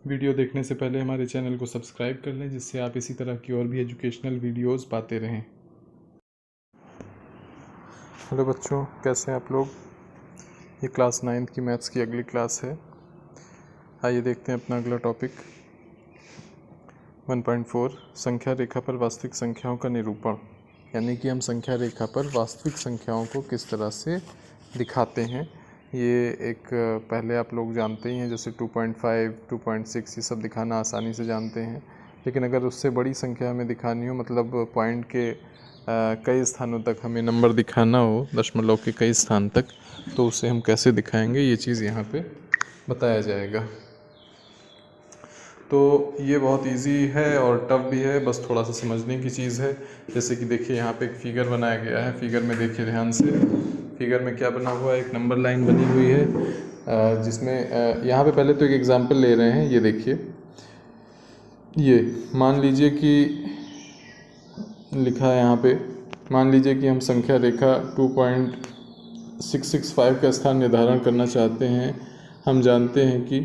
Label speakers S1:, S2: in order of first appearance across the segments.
S1: Video देखने से पहले हमारे चैनल को सब्सक्राइब कर लें, जिससे आप इसी तरह की और भी एजुकेशनल वीडियोस पाते रहें। हेलो बच्चों, कैसे हैं आप लोग। ये क्लास 9th की मैथ्स की अगली क्लास है। आइए देखते हैं अपना अगला टॉपिक 1.4 संख्या रेखा पर वास्तविक संख्याओं का निरूपण। यानी कि हम संख्या रेखा पर वास्तविक संख्याओं को किस तरह से दिखाते हैं। ये एक पहले आप लोग जानते ही हैं, जैसे 2.5, 2.6 ये सब दिखाना आसानी से जानते हैं। लेकिन अगर उससे बड़ी संख्या हमें दिखानी हो, मतलब पॉइंट के कई स्थानों तक हमें नंबर दिखाना हो, दशमलव के कई स्थान तक, तो उसे हम कैसे दिखाएंगे, ये चीज़ यहाँ पे बताया जाएगा। तो ये बहुत इजी है और टफ भी है, बस थोड़ा सा समझने की चीज़ है। जैसे कि देखिए यहाँ पे एक फ़िगर बनाया गया है। फ़िगर में देखिए ध्यान से, फ़िगर में क्या बना हुआ है, एक नंबर लाइन बनी हुई है, जिसमें यहाँ पे पहले तो एक एग्जांपल ले रहे हैं। ये देखिए, ये मान लीजिए कि लिखा है यहाँ पे, मान लीजिए कि हम संख्या रेखा 2.665 का स्थान निर्धारण करना चाहते हैं। हम जानते हैं कि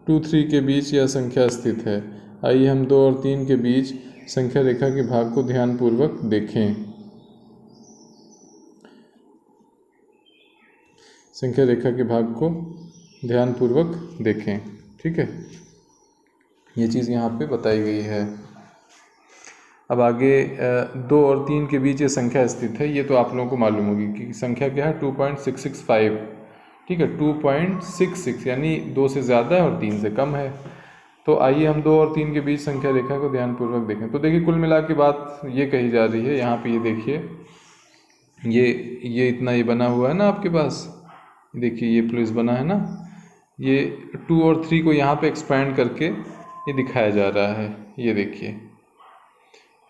S1: 2, 3 के बीच यह संख्या स्थित है। आइए हम 2 और 3 के बीच संख्या रेखा के भाग को ध्यानपूर्वक देखें। संख्या रेखा के भाग को ध्यानपूर्वक देखें, ठीक है। ये चीज़ यहाँ पे बताई गई है। अब आगे 2 और 3 के बीच ये संख्या स्थित है। ये तो आप लोगों को मालूम होगी कि संख्या क्या है, 2.665, ठीक है। 2.66 यानी 2 से ज़्यादा है और 3 से कम है। तो आइए हम 2 और 3 के बीच संख्या रेखा को ध्यानपूर्वक देखें। तो देखिए, कुल मिला के बात ये कही जा रही है यहाँ पे। ये देखिए, ये इतना ये बना हुआ है ना आपके पास, देखिए ये प्लस बना है ना। ये 2 और 3 को यहाँ पे एक्सपैंड करके ये दिखाया जा रहा है। ये देखिए,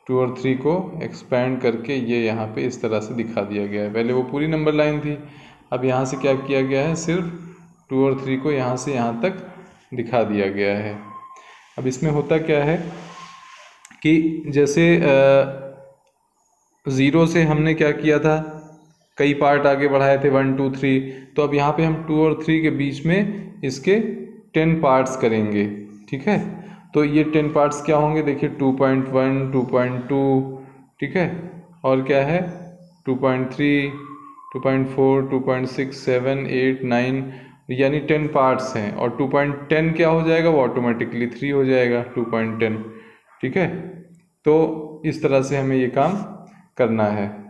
S1: 2 और 3 को एक्सपैंड करके ये यहाँ पे इस तरह से दिखा दिया गया है। पहले वो पूरी नंबर लाइन थी, अब यहाँ से क्या किया गया है, सिर्फ 2 और 3 को यहाँ से यहाँ तक दिखा दिया गया है। अब इसमें होता क्या है कि जैसे 0 से हमने क्या किया था, कई पार्ट आगे बढ़ाए थे, 1, 2, 3। तो अब यहाँ पे हम 2 और 3 के बीच में इसके 10 पार्ट्स करेंगे, ठीक है। तो ये 10 पार्ट्स क्या होंगे, देखिए 2.1, 2.2, ठीक है, और क्या है 2.3, 2.4, 2.6, 7, 8, 9, यानी 10 पार्ट्स हैं। और 2.10 क्या हो जाएगा, वो ऑटोमेटिकली 3 हो जाएगा, 2.10, ठीक है। तो इस तरह से हमें ये काम करना है।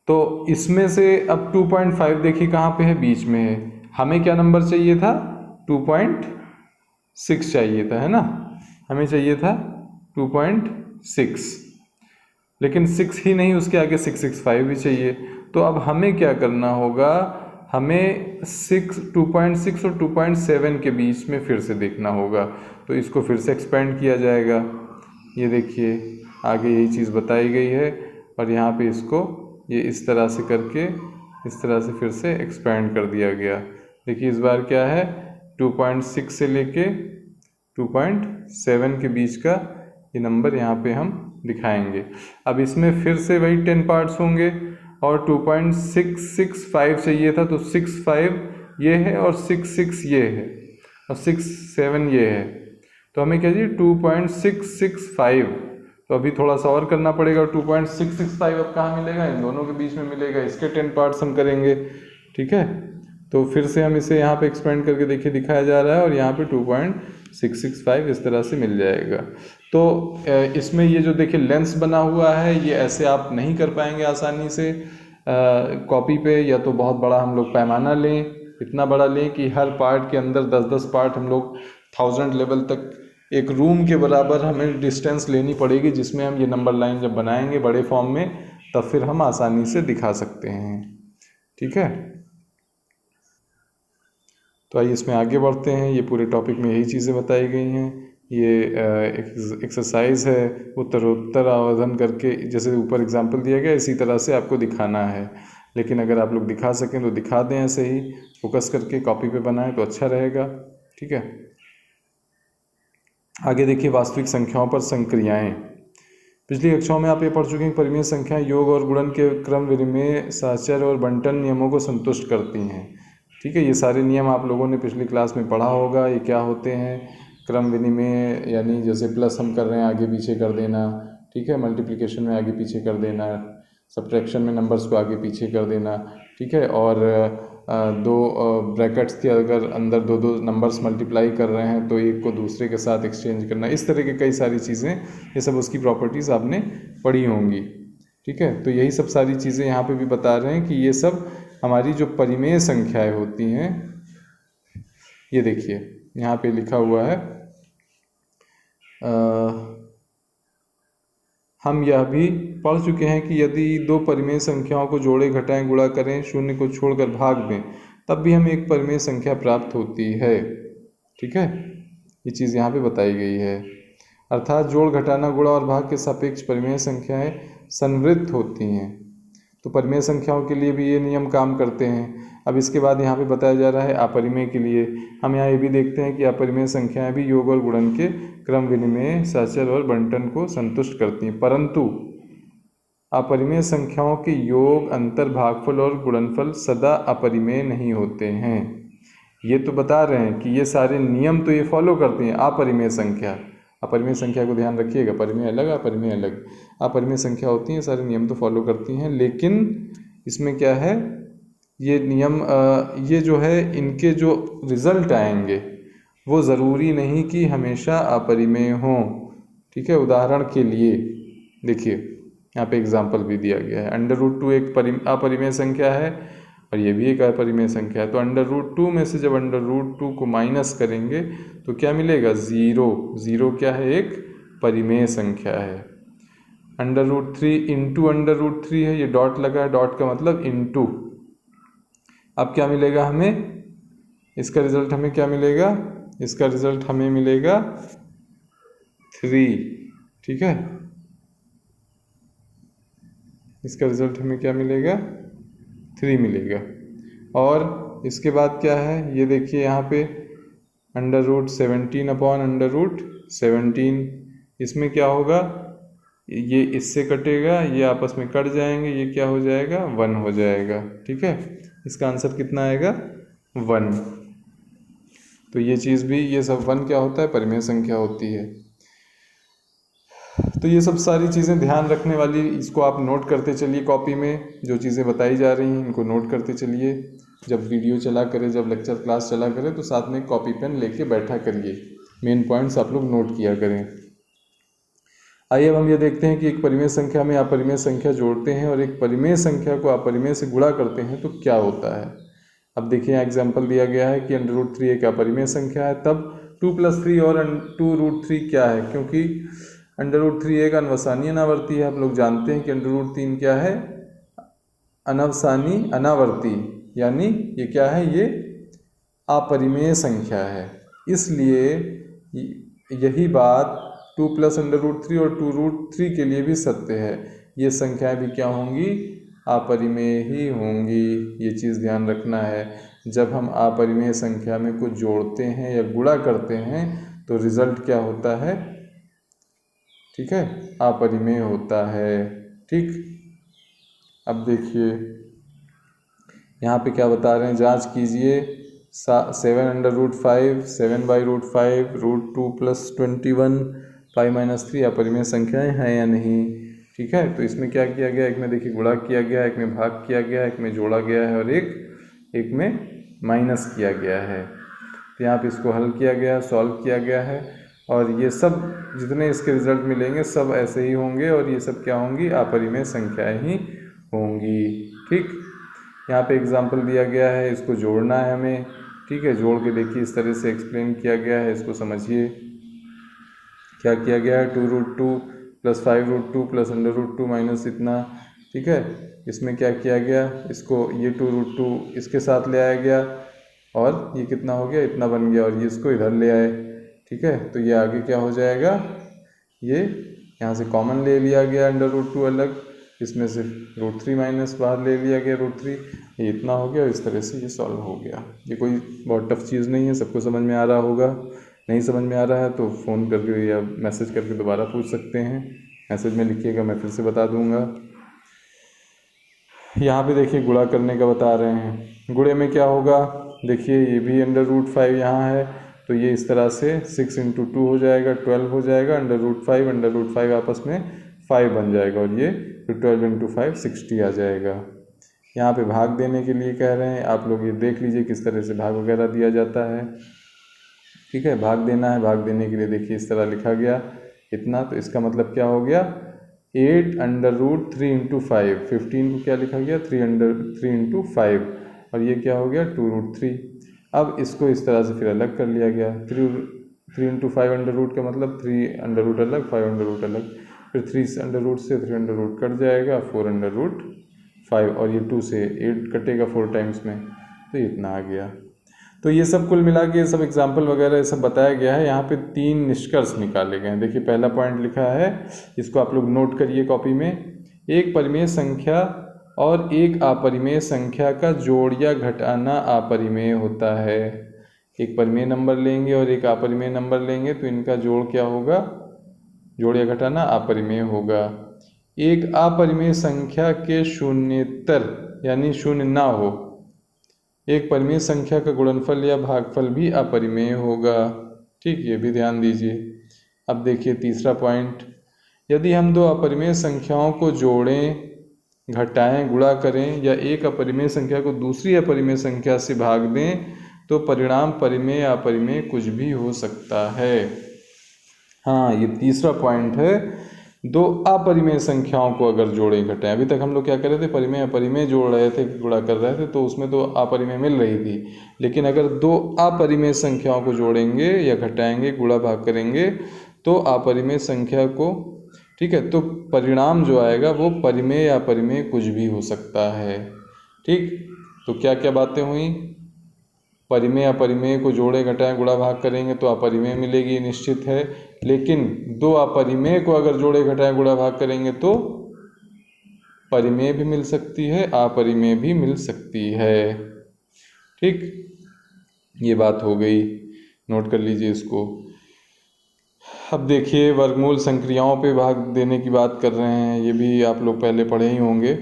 S1: तो इसमें से अब 2.5 देखिए कहाँ पे है, बीच में है। हमें क्या नंबर चाहिए था, 2.6 चाहिए था, है ना। हमें चाहिए था 2.6, लेकिन 6 ही नहीं, उसके आगे 665 भी चाहिए। तो अब हमें क्या करना होगा, हमें 2.6 और 2.7 के बीच में फिर से देखना होगा। तो इसको फिर से एक्सपेंड किया जाएगा। ये देखिए आगे यही चीज़ बताई गई है, और यहाँ पे इसको ये इस तरह से करके इस तरह से फिर से एक्सपेंड कर दिया गया। देखिए इस बार क्या है, 2.6 से लेके 2.7 के बीच का ये नंबर यहाँ पे हम दिखाएंगे। अब इसमें फिर से वही 10 पार्ट्स होंगे, और 2.665 चाहिए था, तो 65 ये है और 66 ये है और 67 ये है। तो हमें क्या चाहिए, 2.665। तो अभी थोड़ा सा और करना पड़ेगा। 2.665 अब कहाँ मिलेगा, इन दोनों के बीच में मिलेगा। इसके 10 पार्ट्स हम करेंगे, ठीक है। तो फिर से हम इसे यहाँ पे एक्सपेंड करके देखिए दिखाया जा रहा है, और यहाँ पे 2.665 इस तरह से मिल जाएगा। तो इसमें ये जो देखिए लेंस बना हुआ है, ये ऐसे आप नहीं कर पाएंगे आसानी से कॉपी पे। या तो बहुत बड़ा हम लोग पैमाना लें, इतना बड़ा लें कि हर पार्ट के अंदर 10-10 पार्ट हम लोग 1000 लेवल तक, एक रूम के बराबर हमें डिस्टेंस लेनी पड़ेगी, जिसमें हम ये नंबर लाइन जब बनाएंगे बड़े फॉर्म में, तब फिर हम आसानी से दिखा सकते हैं, ठीक है। तो आइए इसमें आगे बढ़ते हैं। ये पूरे टॉपिक में यही चीज़ें बताई गई हैं। ये एक्सरसाइज है, उत्तरोत्तर आवर्धन करके, जैसे ऊपर एग्जाम्पल दिया गया इसी तरह से आपको दिखाना है। लेकिन अगर आप लोग दिखा सकें तो दिखा दें, ऐसे ही फोकस करके कॉपी पे बनाएं तो अच्छा रहेगा, ठीक है। आगे देखिए, वास्तविक संख्याओं पर संक्रियाएं। पिछली कक्षाओं में आप ये पढ़ चुके हैं, परिमेय संख्याएं योग और गुणन के क्रम विनिमय, साहचर्य और बंटन नियमों को संतुष्ट करती हैं। ठीक है, ये सारे नियम आप लोगों ने पिछली क्लास में पढ़ा होगा। ये क्या होते हैं, क्रम विनिमय, यानी जैसे प्लस हम कर रहे हैं आगे पीछे कर देना, ठीक है, मल्टीप्लिकेशन में आगे पीछे कर देना, सब्ट्रैक्शन में नंबर्स को आगे पीछे कर देना, ठीक है, और दो ब्रैकेट्स के अगर अंदर दो दो नंबर्स मल्टीप्लाई कर रहे हैं तो एक को दूसरे के साथ एक्सचेंज करना, इस तरह की कई सारी चीज़ें, ये सब उसकी प्रॉपर्टीज़ आपने पढ़ी होंगी। ठीक है, तो यही सब सारी चीज़ें यहाँ पे भी बता रहे हैं कि ये सब हमारी जो परिमेय संख्याएं होती हैं, ये देखिए यहाँ पे लिखा हुआ है, हम यह भी पढ़ चुके हैं कि यदि दो परिमेय संख्याओं को जोड़ें, घटाएं, गुणा करें, शून्य को छोड़कर भाग दें, तब भी हमें एक परिमेय संख्या प्राप्त होती है। ठीक है, ये चीज़ यहाँ पे बताई गई है। अर्थात जोड़, घटाना, गुणा और भाग के सापेक्ष परिमेय संख्याएं संवृत्त होती हैं। तो परिमेय संख्याओं के लिए भी ये नियम काम करते हैं। अब इसके बाद यहाँ पे बताया जा रहा है अपरिमेय के लिए। हम यहाँ ये भी देखते हैं कि अपरिमेय संख्याएं भी योग और गुणन के क्रम विनिमय, सहचर और बंटन को संतुष्ट करती हैं, परंतु अपरिमेय संख्याओं के योग, अंतर, भागफल और गुणनफल सदा अपरिमेय नहीं होते हैं। ये तो बता रहे हैं कि ये सारे नियम तो ये फॉलो करती हैं अपरिमेय संख्या। अपरिमेय संख्या को ध्यान रखिएगा, परिमेय अलग, अपरिमेय अलग। अपरिमेय संख्या होती हैं, सारे नियम तो फॉलो करती हैं, लेकिन इसमें क्या है, ये नियम ये जो है, इनके जो रिजल्ट आएंगे वो ज़रूरी नहीं कि हमेशा अपरिमेय हों। ठीक है, उदाहरण के लिए देखिए यहाँ पे एग्जाम्पल भी दिया गया है। √2 एक अपरिमेय संख्या है और ये भी एक अपरिमेय संख्या है। तो √2 में से जब √2 को माइनस करेंगे तो क्या मिलेगा, ज़ीरो। ज़ीरो क्या है, एक परिमेय संख्या है। √3 इंटू √3 है, ये डॉट लगा है, डॉट का मतलब इंटू। अब क्या मिलेगा हमें, इसका रिजल्ट हमें क्या मिलेगा, इसका रिजल्ट हमें मिलेगा 3। ठीक है, इसका रिजल्ट हमें क्या मिलेगा, 3 मिलेगा। और इसके बाद क्या है, ये देखिए यहाँ पे √17 अपॉन √17, इसमें क्या होगा, ये इससे कटेगा, ये आपस में कट जाएंगे, ये क्या हो जाएगा, 1 हो जाएगा। ठीक है, इसका आंसर कितना आएगा, 1। तो ये चीज़ भी, ये सब 1 क्या होता है, परिमेय संख्या होती है। तो ये सब सारी चीज़ें ध्यान रखने वाली, इसको आप नोट करते चलिए कॉपी में, जो चीज़ें बताई जा रही हैं इनको नोट करते चलिए। जब वीडियो चला करें, जब लेक्चर क्लास चला करें तो साथ में कॉपी पेन लेके बैठा करिए, मेन पॉइंट्स आप लोग नोट किया करें। आइए अब हम ये देखते हैं कि एक परिमेय संख्या में अपरिमेय संख्या जोड़ते हैं और एक परिमेय संख्या को अपरिमेय से गुणा करते हैं तो क्या होता है। अब देखिए यहाँ एग्जाम्पल दिया गया है कि √3 एक अपरिमेय संख्या है, तब 2 + 3 और 2√3 क्या है, क्योंकि √3 एक अनवसानी अनावर्ती है। आप लोग जानते हैं कि √3 क्या है, अनवसानी अनावर्ती, यानी ये क्या है, ये अपरिमेय संख्या है। इसलिए यही बात 2 + √3 और 2√3 के लिए भी सत्य है। ये संख्याएं भी क्या होंगी, अपरिमेय ही होंगी। ये चीज़ ध्यान रखना है, जब हम अपरिमेय संख्या में कुछ जोड़ते हैं या गुणा करते हैं तो रिजल्ट क्या होता है, ठीक है, अपरिमेय होता है। ठीक, अब देखिए यहाँ पे क्या बता रहे हैं, जांच कीजिए। 7/5, 7/5, √2 + 21, 5 - 3 अपरिमेय संख्याएं हैं या नहीं। ठीक है, तो इसमें क्या किया गया, एक में देखिए गुणा किया गया, एक में भाग किया गया, एक में जोड़ा गया है और एक में माइनस किया गया है। तो यहाँ पे इसको हल किया गया, सॉल्व किया गया है, और ये सब जितने इसके रिजल्ट मिलेंगे सब ऐसे ही होंगे और ये सब क्या होंगी, अपरिमेय संख्याएं ही होंगी। ठीक, यहाँ पे एग्जाम्पल दिया गया है, इसको जोड़ना है हमें। ठीक है, जोड़ के देखिए इस तरह से एक्सप्लेन किया गया है, इसको समझिए क्या किया गया है। 2√2 + 5√2 + √2 माइनस इतना। ठीक है, इसमें क्या किया गया, इसको ये 2√2 इसके साथ ले आया गया और ये कितना हो गया, इतना बन गया, और ये इसको इधर ले आए। ठीक है, तो ये आगे क्या हो जाएगा, ये यहाँ से कॉमन ले लिया गया √2 अलग, इसमें से √3 माइनस बाहर ले लिया गया √3, ये इतना हो गया, और इस तरह से ये सॉल्व हो गया। ये कोई बहुत टफ चीज़ नहीं है, सबको समझ में आ रहा होगा। नहीं समझ में आ रहा है तो फ़ोन करके या मैसेज करके दोबारा पूछ सकते हैं, मैसेज में लिखिएगा, मैं फिर से बता दूंगा। यहाँ पे देखिए गुणा करने का बता रहे हैं। गुणे में क्या होगा, देखिए ये भी √5 यहाँ है, तो ये इस तरह से 6 × 2 हो जाएगा, 12 हो जाएगा, √5 आपस में 5 बन जाएगा, और ये 12 × 5 60 आ जाएगा। यहाँ पे भाग देने के लिए कह रहे हैं, आप लोग ये देख लीजिए किस तरह से भाग वगैरह दिया जाता है। ठीक है, भाग देना है, भाग देने के लिए देखिए इस तरह लिखा गया इतना, तो इसका मतलब क्या हो गया 8 √3 × 5, 15 को क्या लिखा गया 3 × 5, और ये क्या हो गया 2√3। अब इसको इस तरह से फिर अलग कर लिया गया, 3 × 5 अंडर रूट का मतलब 3 अंडर रूट अलग, 5 अंडर रूट अलग, फिर 3 अंडर रूट से 3 अंडर रूट कट जाएगा, 4 √5, और ये 2 से 8 कटेगा 4 टाइम्स में, तो इतना आ गया। तो ये सब कुल मिला के सब एग्जाम्पल वगैरह ये सब बताया गया है। यहाँ पे 3 निष्कर्ष निकाले गए हैं। देखिए पहला पॉइंट लिखा है, इसको आप लोग नोट करिए कॉपी में, एक परिमेय संख्या और एक अपरिमेय संख्या का जोड़ या घटाना अपरिमेय होता है। एक परिमेय नंबर लेंगे और एक अपरिमेय नंबर लेंगे तो इनका जोड़ क्या होगा, जोड़ या घटाना अपरिमेय होगा। एक अपरिमेय संख्या के शून्येतर यानी शून्य ना हो, एक परिमेय संख्या का गुणनफल या भागफल भी अपरिमेय होगा। ठीक, ये भी ध्यान दीजिए। अब देखिए तीसरा पॉइंट, यदि हम दो अपरिमेय संख्याओं को जोड़ें, घटाएं, गुणा करें या एक अपरिमेय संख्या को दूसरी अपरिमेय संख्या से भाग दें तो परिणाम परिमेय या अपरिमेय कुछ भी हो सकता है। हाँ, ये तीसरा पॉइंट है, दो अपरिमेय संख्याओं को अगर जोड़ें घटाएं। अभी तक हम लोग क्या कर रहे थे, परिमेय अपरिमेय जोड़ रहे थे, गुणा कर रहे थे, तो उसमें तो अपरिमेय मिल रही थी। लेकिन अगर दो अपरिमेय संख्याओं को जोड़ेंगे या घटाएंगे, गुणा भाग करेंगे तो अपरिमेय संख्या को, ठीक है, तो परिणाम जो आएगा वो परिमेय या अपरिमेय कुछ भी हो सकता है। ठीक, तो क्या क्या बातें हुई, परिमेय अपरिमेय को जोड़े घटाएं गुणा भाग करेंगे तो अपरिमेय मिलेगी, निश्चित है। लेकिन दो अपरिमेय को अगर जोड़े घटाएं गुणा भाग करेंगे तो परिमेय भी मिल सकती है, अपरिमेय भी मिल सकती है। ठीक, ये बात हो गई, नोट कर लीजिए इसको। अब देखिए वर्गमूल संक्रियाओं पे भाग देने की बात कर रहे हैं, ये भी आप लोग पहले पढ़े ही होंगे।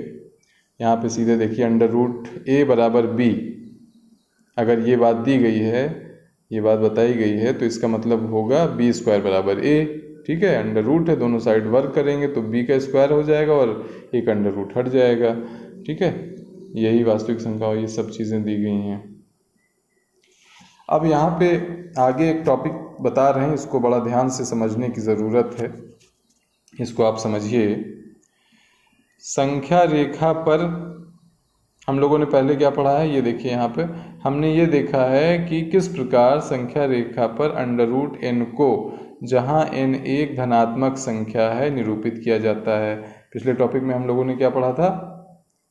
S1: यहाँ पे सीधे देखिए √a = b, अगर ये बात दी गई है, ये बात बताई गई है, तो इसका मतलब होगा b² = a। ठीक है, अंडर रूट है, दोनों साइड वर्ग करेंगे तो b का स्क्वायर हो जाएगा और एक अंडर रूट हट जाएगा। ठीक है, यही वास्तविक संख्या, ये सब चीज़ें दी गई हैं। अब यहाँ पे आगे एक टॉपिक बता रहे हैं, इसको बड़ा ध्यान से समझने की ज़रूरत है, इसको आप समझिए। संख्या रेखा पर हम लोगों ने पहले क्या पढ़ा है, ये देखिए यहाँ पे हमने ये देखा है कि किस प्रकार संख्या रेखा पर √n को, जहाँ n एक धनात्मक संख्या है, निरूपित किया जाता है। पिछले टॉपिक में हम लोगों ने क्या पढ़ा था,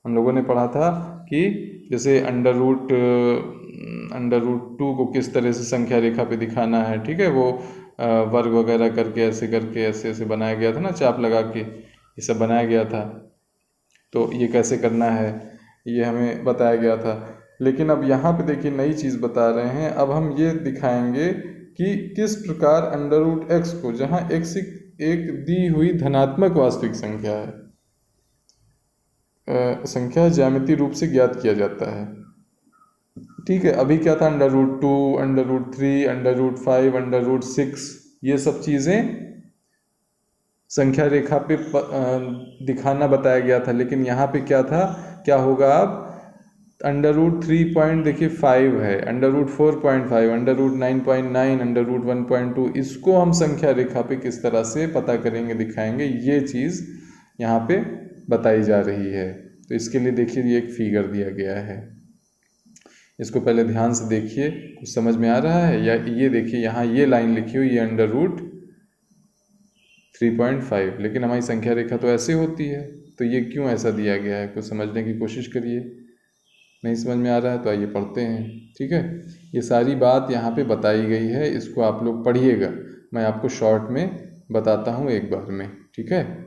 S1: हम लोगों ने पढ़ा था कि जैसे √2 को किस तरह से संख्या रेखा पे दिखाना है। ठीक है, वो वर्ग वगैरह करके ऐसे ऐसे बनाया गया था ना, चाप लगा के ये सब बनाया गया था, तो ये कैसे करना है ये हमें बताया गया था। लेकिन अब यहाँ पे देखिए नई चीज़ बता रहे हैं, अब हम ये दिखाएंगे कि किस प्रकार √x को, जहाँ x एक दी हुई धनात्मक वास्तविक संख्या है, संख्या ज्यामितीय रूप से ज्ञात किया जाता है। ठीक है, अभी क्या था, √2, √3, √5, √6, ये सब चीज़ें संख्या रेखा पे दिखाना बताया गया था। लेकिन यहाँ पे क्या था, क्या होगा, अब √3 देखिए 5 है, √4.5, √9.9, √1.2, इसको हम संख्या रेखा पे किस तरह से पता करेंगे, दिखाएंगे, ये चीज़ यहाँ पे बताई जा रही है। तो इसके लिए देखिए ये एक फिगर दिया गया है, इसको पहले ध्यान से देखिए, कुछ समझ में आ रहा है। या ये देखिए यहाँ ये लाइन लिखी हुई, ये √3.5, लेकिन हमारी संख्या रेखा तो ऐसे होती है, तो ये क्यों ऐसा दिया गया है, कुछ समझने की कोशिश करिए। नहीं समझ में आ रहा है तो आइए पढ़ते हैं। ठीक है, ये सारी बात यहाँ पे बताई गई है, इसको आप लोग पढ़िएगा, मैं आपको शॉर्ट में बताता हूँ एक बार में। ठीक है,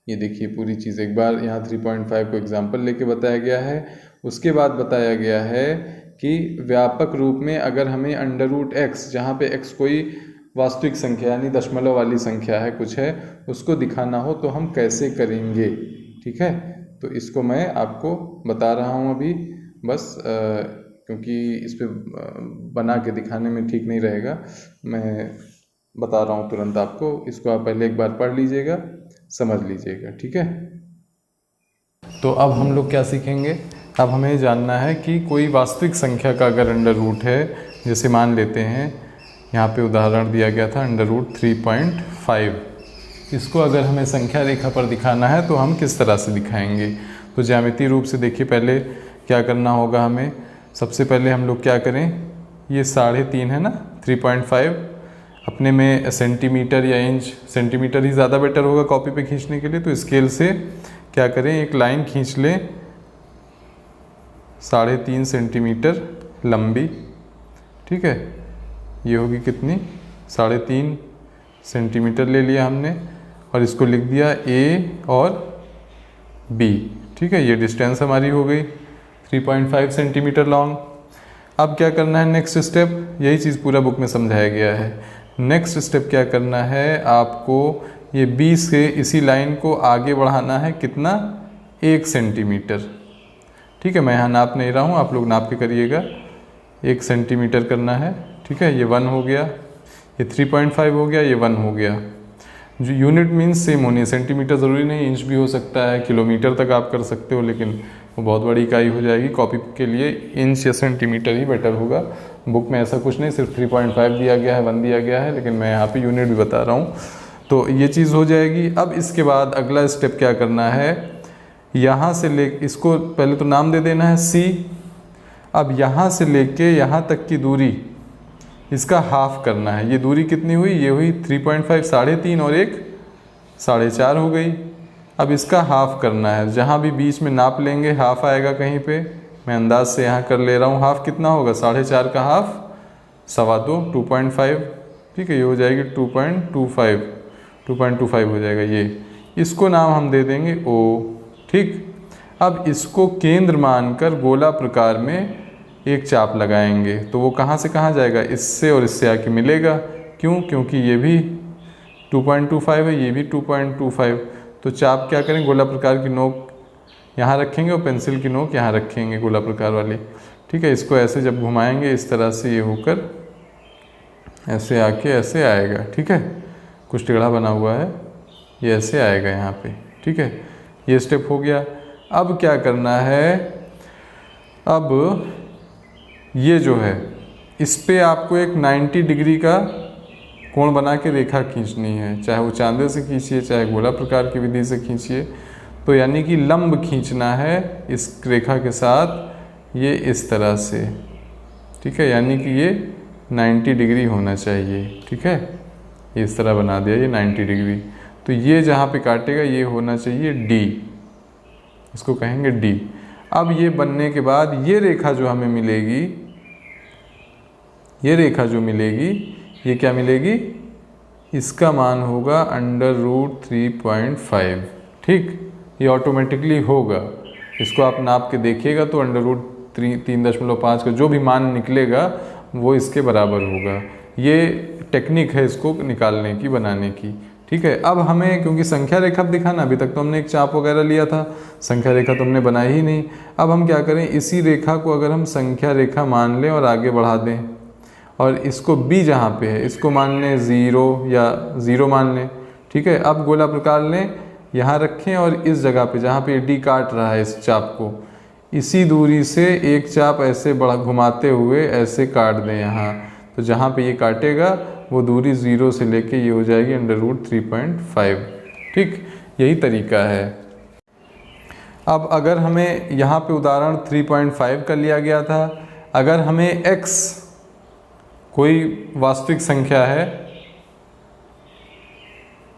S1: ये देखिए पूरी चीज़ एक बार, यहाँ 3.5 को एग्जाम्पल लेके बताया गया है। उसके बाद बताया गया है कि व्यापक रूप में अगर हमें √x, जहाँ पे x कोई वास्तविक संख्या यानी दशमलव वाली संख्या है, कुछ है, उसको दिखाना हो तो हम कैसे करेंगे। ठीक है, तो इसको मैं आपको बता रहा हूँ अभी। बस क्योंकि इस पे बना के दिखाने में ठीक नहीं रहेगा, मैं बता रहा हूँ तुरंत आपको। इसको आप पहले एक बार पढ़ लीजिएगा, समझ लीजिएगा, ठीक है। तो अब हम लोग क्या सीखेंगे, अब हमें जानना है कि कोई वास्तविक संख्या का अगर अंडर रूट है, जैसे मान लेते हैं यहाँ पे उदाहरण दिया गया था अंडर रूट 3.5, इसको अगर हमें संख्या रेखा पर दिखाना है तो हम किस तरह से दिखाएंगे। तो ज्यामितीय रूप से देखिए, पहले क्या करना होगा हमें, सबसे पहले हम लोग क्या करें, ये 3.5 है ना, 3.5 अपने में सेंटीमीटर या इंच, सेंटीमीटर ही ज़्यादा बेटर होगा कॉपी पे खींचने के लिए, तो स्केल से क्या करें, एक लाइन खींच लें 3.5 सेंटीमीटर लंबी, ठीक है। ये होगी कितनी, 3.5 सेंटीमीटर ले लिया हमने और इसको लिख दिया A और B, ठीक है। ये डिस्टेंस हमारी हो गई 3.5 सेंटीमीटर लॉन्ग। अब क्या करना है नेक्स्ट स्टेप, यही चीज़ पूरा बुक में समझाया गया है। नेक्स्ट स्टेप क्या करना है, आपको ये B से इसी लाइन को आगे बढ़ाना है, कितना, 1 सेंटीमीटर, ठीक है। मैं यहाँ नाप नहीं रहा हूँ, आप लोग नाप के करिएगा, 1 सेंटीमीटर करना है, ठीक है। ये 1 हो गया, ये 3.5 हो गया, ये 1 हो गया। जो यूनिट मीन्स सेम होनी है, सेंटीमीटर ज़रूरी नहीं, इंच भी हो सकता है, किलोमीटर तक आप कर सकते हो, लेकिन वो बहुत बड़ी इकाई हो जाएगी। कॉपी के लिए इंच या सेंटीमीटर ही बेटर होगा। बुक में ऐसा कुछ नहीं, सिर्फ 3.5 दिया गया है, 1 दिया गया है, लेकिन मैं यहाँ पे यूनिट भी बता रहा हूँ। तो ये चीज़ हो जाएगी। अब इसके बाद अगला स्टेप क्या करना है, यहाँ से ले, इसको पहले तो नाम दे देना है C। अब यहाँ से लेके यहाँ तक की दूरी, इसका हाफ करना है। ये दूरी कितनी हुई, ये हुई 3.5, 3.5 और एक 4.5 हो गई। अब इसका हाफ करना है, जहाँ भी बीच में नाप लेंगे हाफ आएगा कहीं पे, मैं अंदाज से यहाँ कर ले रहा हूँ। हाफ कितना होगा, 4.5 का हाफ 2.25, 2.5, ठीक है। ये हो जाएगी 2.25 हो जाएगा ये। इसको नाम हम दे देंगे O, ठीक। अब इसको केंद्र मानकर गोला प्रकार में एक चाप लगाएंगे, तो वो कहाँ से कहाँ जाएगा, इससे और इससे आके मिलेगा। क्यों, क्योंकि ये भी 2.25 है, ये भी 2.25। तो चाप क्या करें, गोला प्रकार की नोक यहाँ रखेंगे और पेंसिल की नोक यहाँ रखेंगे, गोला प्रकार वाली, ठीक है। इसको ऐसे जब घुमाएंगे इस तरह से, ये होकर ऐसे आके ऐसे आएगा, ठीक है। कुछ टेढ़ा बना हुआ है, ये ऐसे आएगा यहाँ पे, ठीक है। ये स्टेप हो गया। अब क्या करना है, अब ये जो है इस पे आपको एक 90 डिग्री का कोण बना के रेखा खींचनी है, चाहे वो चांदे से खींचिए, चाहे गोला प्रकार की विधि से खींचिए। तो यानी कि लंब खींचना है इस रेखा के साथ, ये इस तरह से, ठीक है। यानी कि ये 90 डिग्री होना चाहिए, ठीक है। इस तरह बना दिया ये 90 डिग्री। तो ये जहाँ पे काटेगा ये होना चाहिए D, इसको कहेंगे D। अब ये बनने के बाद ये रेखा जो हमें मिलेगी, ये रेखा जो मिलेगी, ये क्या मिलेगी, इसका मान होगा अंडर रूट 3.5, ठीक। ये ऑटोमेटिकली होगा, इसको आप नाप के देखिएगा तो अंडर रूट 3.5 का जो भी मान निकलेगा वो इसके बराबर होगा। ये टेक्निक है इसको निकालने की, बनाने की, ठीक है। अब हमें क्योंकि संख्या रेखा दिखाना, अभी तक तो हमने एक चाप वगैरह लिया था, संख्या रेखा तो हमने बनाई ही नहीं। अब हम क्या करें, इसी रेखा को अगर हम संख्या रेखा मान लें और आगे बढ़ा दें, और इसको B जहाँ पे है इसको मान लें 0 या 0 मान लें, ठीक है। अब गोला प्रकार लें, यहाँ रखें और इस जगह पे जहाँ पे D काट रहा है इस चाप को, इसी दूरी से एक चाप ऐसे बढ़ा घुमाते हुए ऐसे काट दें यहाँ। तो जहाँ पे ये काटेगा वो दूरी 0 से लेके ये हो जाएगी अंडर रूट 3.5, ठीक। यही तरीका है। अब अगर हमें यहाँ पे उदाहरण 3.5 का लिया गया था, अगर हमें x कोई वास्तविक संख्या है,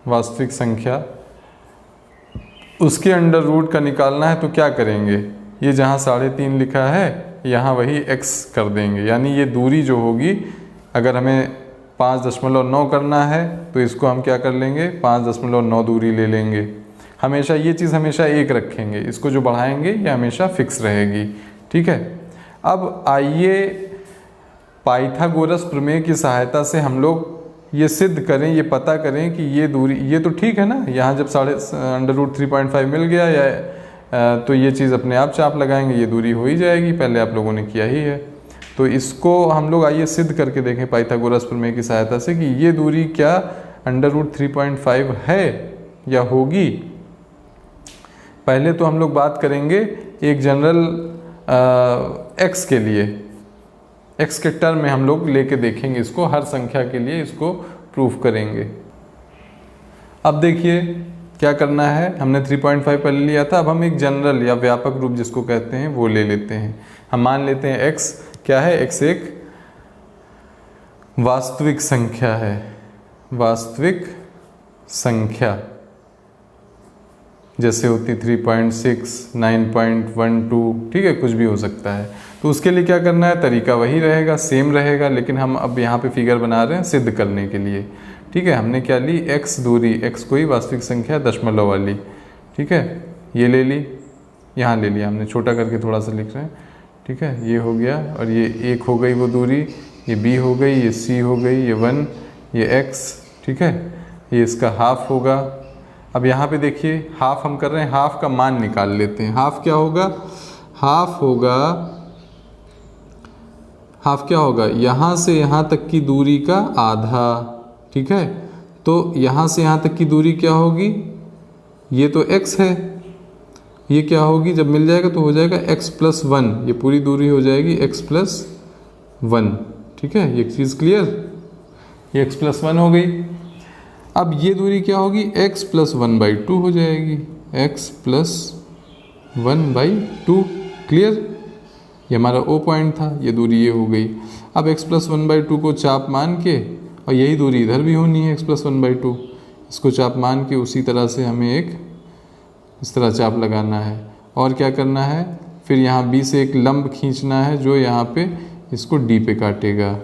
S1: वास्तविक संख्या, उसके अंडर रूट का निकालना है तो क्या करेंगे, ये जहाँ 3.5 लिखा है यहाँ वही x कर देंगे। यानी ये दूरी जो होगी, अगर हमें 5.9 करना है तो इसको हम क्या कर लेंगे, 5.9 दूरी ले लेंगे। हमेशा ये चीज़ हमेशा 1 रखेंगे, इसको जो बढ़ाएंगे ये हमेशा फिक्स रहेगी, ठीक है। अब आइए पाइथागोरस प्रमेय की सहायता से हम लोग ये सिद्ध करें, ये पता करें कि ये दूरी, ये तो ठीक है ना, यहाँ जब अंडर रूट 3.5 मिल गया, या तो ये चीज़ अपने आप चाप लगाएंगे, ये दूरी हो ही जाएगी, पहले आप लोगों ने किया ही है। तो इसको हम लोग आइए सिद्ध करके देखें पाइथागोरस प्रमेय की सहायता से कि ये दूरी क्या √3.5 है या होगी। पहले तो हम लोग बात करेंगे एक जनरल x के लिए, x के टर्म में हम लोग लेके देखेंगे इसको, हर संख्या के लिए इसको प्रूफ करेंगे। अब देखिए क्या करना है, हमने 3.5 पहले लिया था, अब हम एक जनरल या व्यापक रूप जिसको कहते हैं वो ले लेते हैं। हम मान लेते हैं x क्या है, x एक वास्तविक संख्या है, वास्तविक संख्या जैसे होती 3.6, 9.12, ठीक है, कुछ भी हो सकता है। तो उसके लिए क्या करना है, तरीका वही रहेगा, सेम रहेगा, लेकिन हम अब यहाँ पे फिगर बना रहे हैं सिद्ध करने के लिए। ठीक है, हमने क्या ली, x दूरी, x कोई वास्तविक संख्या दशमलव वाली, ठीक है, ये ले ली, यहाँ ले लिया हमने, छोटा करके थोड़ा सा लिख रहे हैं, ठीक है, ये हो गया, और ये 1 हो गई वो दूरी, ये b हो गई, ये c हो गई, ये 1, ये x, ठीक है, ये इसका हाफ होगा। अब यहाँ पे देखिए हाफ हम कर रहे हैं, हाफ का मान निकाल लेते हैं। हाफ क्या होगा, हाफ होगा, हाफ क्या होगा, यहाँ से यहाँ तक की दूरी का आधा, ठीक है। तो यहाँ से यहाँ तक की दूरी क्या होगी, ये तो x है, ये क्या होगी, जब मिल जाएगा तो हो जाएगा x+1, ये पूरी दूरी हो जाएगी x+1, ठीक है, ये चीज़ क्लियर, ये x+1 हो गई। अब ये दूरी क्या होगी, x+1/2 हो जाएगी, x+1/2, क्लियर, ये हमारा O पॉइंट था, ये दूरी ये हो गई। अब x+1/2 को चाप मान के, और यही दूरी इधर भी होनी है x+1/2, इसको चाप मान के उसी तरह से हमें एक इस तरह चाप लगाना है। और क्या करना है, फिर यहाँ B से एक लंब खींचना है जो यहाँ पे इसको D पे काटेगा,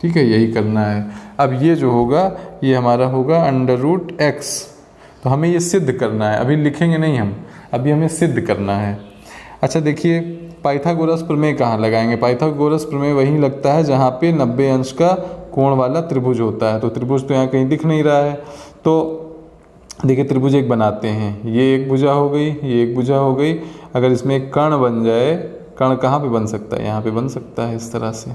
S1: ठीक है, यही करना है। अब ये जो होगा ये हमारा होगा √x। तो हमें ये सिद्ध करना है, अभी लिखेंगे नहीं हम, अभी हमें सिद्ध करना है। अच्छा देखिए, पाइथागोरस प्रमेय कहाँ लगाएंगे, पाइथागोरस प्रमेय वहीं लगता है जहाँ पे 90 अंश का कोण वाला त्रिभुज होता है। तो त्रिभुज तो यहाँ कहीं दिख नहीं रहा है, तो देखिए त्रिभुज एक बनाते हैं, ये एक भुजा हो गई, ये एक भुजा हो गई। अगर इसमें एक कर्ण बन जाए, कर्ण कहाँ पे बन सकता है, यहाँ पे बन सकता है इस तरह से,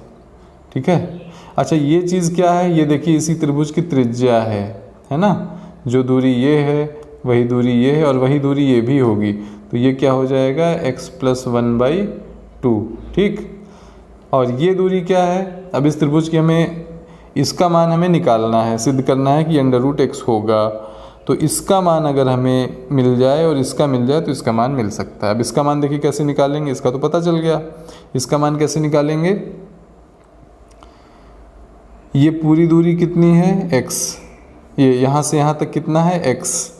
S1: ठीक है। अच्छा ये चीज़ क्या है, ये देखिए इसी त्रिभुज की त्रिज्या है ना, जो दूरी ये है वही दूरी ये है और वही दूरी ये भी होगी, तो ये क्या हो जाएगा, x+1/2, ठीक। और ये दूरी क्या है, अब इस त्रिभुज की हमें इसका मान हमें निकालना है, सिद्ध करना है कि √x होगा। तो इसका मान अगर हमें मिल जाए और इसका मिल जाए तो इसका मान मिल सकता है। अब इसका मान देखिए कैसे निकालेंगे, इसका तो पता चल गया, इसका मान कैसे निकालेंगे, ये पूरी दूरी कितनी है x, ये यहाँ से यहाँ तक कितना है x,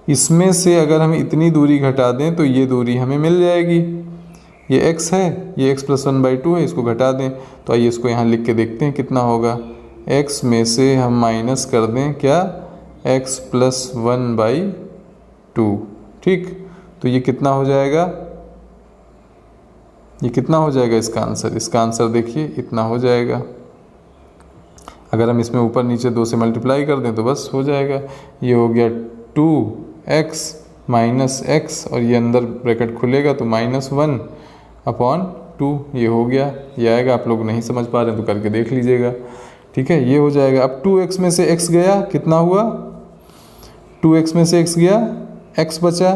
S1: इसमें से अगर हम इतनी दूरी घटा दें तो ये दूरी हमें मिल जाएगी। ये x है, ये x+1/2 है, इसको घटा दें, तो आइए इसको यहाँ लिख के देखते हैं कितना होगा। x में से हम माइनस कर दें क्या, x+1/2, ठीक। तो ये कितना हो जाएगा, ये कितना हो जाएगा इसका आंसर, इसका आंसर देखिए इतना हो जाएगा। अगर हम इसमें ऊपर नीचे 2 से मल्टीप्लाई कर दें तो बस हो जाएगा। ये हो गया 2x माइनस x, और ये अंदर ब्रैकेट खुलेगा तो -1/2, ये हो गया। ये आएगा, आप लोग नहीं समझ पा रहे हैं तो करके देख लीजिएगा, ठीक है, ये हो जाएगा। अब 2x में से x गया, कितना हुआ, 2x में से x गया, x बचा,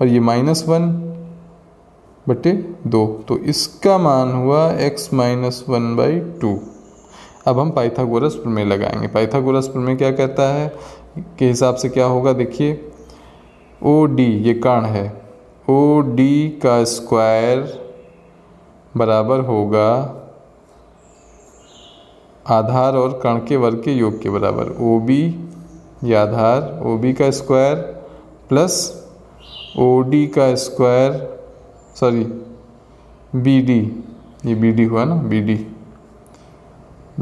S1: और ये -1/2, तो इसका मान हुआ x-1/2। अब हम पाइथागोरस प्रमेय लगाएंगे। पाइथागोरस प्रमेय क्या कहता है के हिसाब से क्या होगा, देखिए OD ये कर्ण है, OD का स्क्वायर बराबर होगा आधार और कर्ण के वर्ग के योग के बराबर। OB ये आधार, OB का स्क्वायर प्लस OD का स्क्वायर, सॉरी BD, ये BD हुआ ना,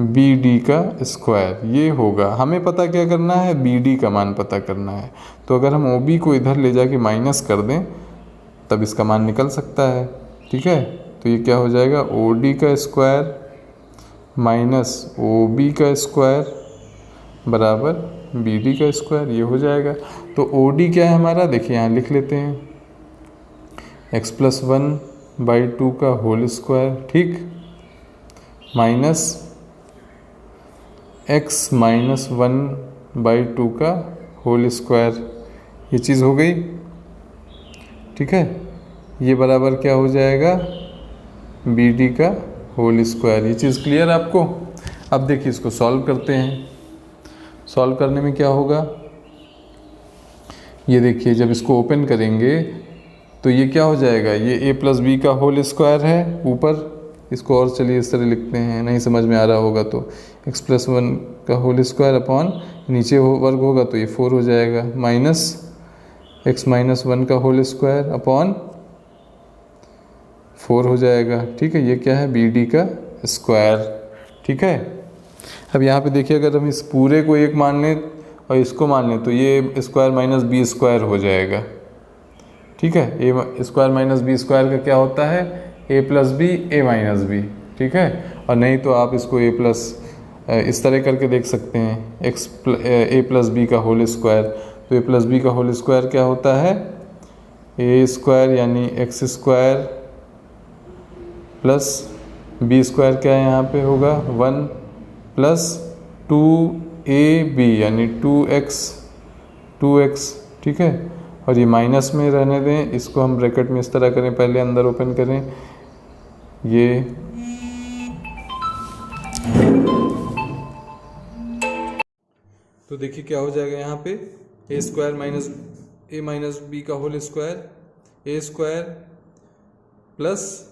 S1: BD का स्क्वायर, ये होगा। हमें पता क्या करना है, BD का मान पता करना है। तो अगर हम OB को इधर ले जाके माइनस कर दें तब इसका मान निकल सकता है, ठीक है। तो ये क्या हो जाएगा, OD का स्क्वायर माइनस OB का स्क्वायर बराबर BD का स्क्वायर, ये हो जाएगा। तो OD क्या है हमारा, देखिए यहाँ लिख लेते हैं, x+1/2 का होल स्क्वायर, ठीक, माइनस x-1/2 का होल स्क्वायर, ये चीज़ हो गई, ठीक है। ये बराबर क्या हो जाएगा, BD का होल स्क्वायर। ये चीज़ क्लियर आपको। अब देखिए इसको सॉल्व करते हैं। सॉल्व करने में क्या होगा, ये देखिए जब इसको ओपन करेंगे तो ये क्या हो जाएगा, ये a+b का होल स्क्वायर है ऊपर, इसको और चलिए इस तरह लिखते हैं, नहीं समझ में आ रहा होगा तो x+1 का होल स्क्वायर अपॉन नीचे वर्ग होगा तो ये 4 हो जाएगा, माइनस x-1 का होल स्क्वायर अपॉन 4 हो जाएगा, ठीक है। ये क्या है, BD का स्क्वायर, ठीक है। अब यहाँ पे देखिए अगर हम इस पूरे को 1 मान लें और इसको मान लें तो ये स्क्वायर माइनस बी स्क्वायर हो जाएगा, ठीक है। a square minus B square का क्या होता है, a+b a-b, ठीक है। और नहीं तो आप इसको इस तरह करके देख सकते हैं, a+b का होल स्क्वायर। तो a+b का होल स्क्वायर क्या होता है, a स्क्वायर यानी x square plus b square क्या है यहाँ पे होगा 1 प्लस 2ab यानी 2x, ठीक है। और ये माइनस में रहने दें, इसको हम ब्रैकेट में इस तरह करें, पहले अंदर ओपन करें, ये तो देखिए क्या हो जाएगा यहाँ पे, a स्क्वायर माइनस b का whole square, a square plus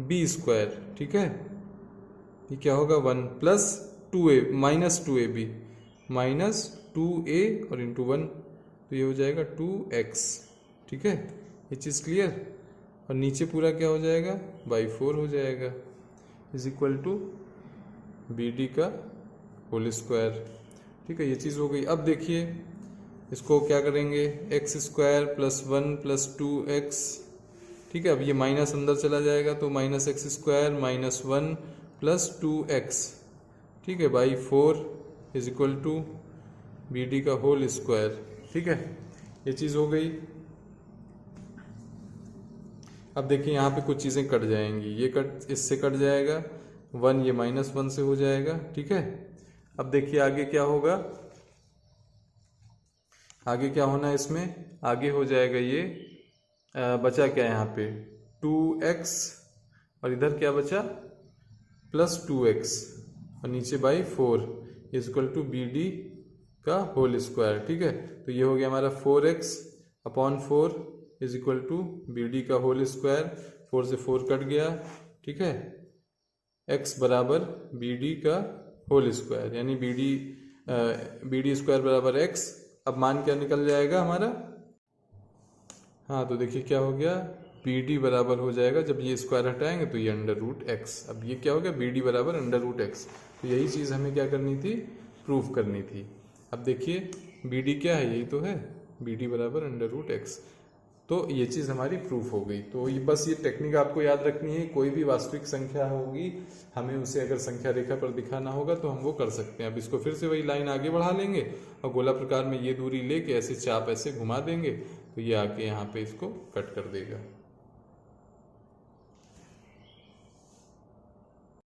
S1: b square, ठीक है। ये क्या होगा 1 plus 2a minus 2ab minus 2a और इंटू 1, तो ये हो जाएगा 2x, ठीक है। ये चीज़ क्लियर। और नीचे पूरा क्या हो जाएगा, बाई 4 हो जाएगा, इज इक्वल टू BD का होल स्क्वायर, ठीक है। ये चीज़ हो गई। अब देखिए इसको क्या करेंगे, x square plus 1 plus 2x, ठीक है। अब ये माइनस अंदर चला जाएगा तो minus x square minus 1 plus 2x, ठीक है, by 4 is equal to BD का होल स्क्वायर, ठीक है। ये चीज़ हो गई। अब देखिए यहाँ पे कुछ चीज़ें कट जाएंगी, ये कट इससे कट जाएगा 1, ये -1 से हो जाएगा, ठीक है। अब देखिए आगे क्या होगा, आगे क्या होना है इसमें, आगे हो जाएगा ये बचा क्या यहाँ पे 2x और इधर क्या बचा प्लस 2x और नीचे by 4 is equal to BD का होल स्क्वायर, ठीक है। तो ये हो गया हमारा 4x upon 4 is equal to BD का होल स्क्वायर, 4 से 4 कट गया, ठीक है। x बराबर BD का होल स्क्वायर यानी BD स्क्वायर बराबर x। अब मान क्या निकल जाएगा हमारा, हाँ तो देखिए क्या हो गया, BD बराबर हो जाएगा, जब ये स्क्वायर हटाएंगे तो ये √x। अब ये क्या हो गया, BD बराबर √x। तो यही चीज़ हमें क्या करनी थी, प्रूफ करनी थी। अब देखिए BD क्या है, यही तो है, BD बराबर √x। तो ये चीज़ हमारी प्रूफ हो गई। तो ये बस ये टेक्निक आपको याद रखनी है, कोई भी वास्तविक संख्या होगी हमें उसे अगर संख्या रेखा पर दिखाना होगा तो हम वो कर सकते हैं। अब इसको फिर से वही लाइन आगे बढ़ा लेंगे और गोला प्रकार में ये दूरी लेके ऐसे चाप ऐसे घुमा देंगे तो ये आके यहाँ पे इसको कट कर देगा।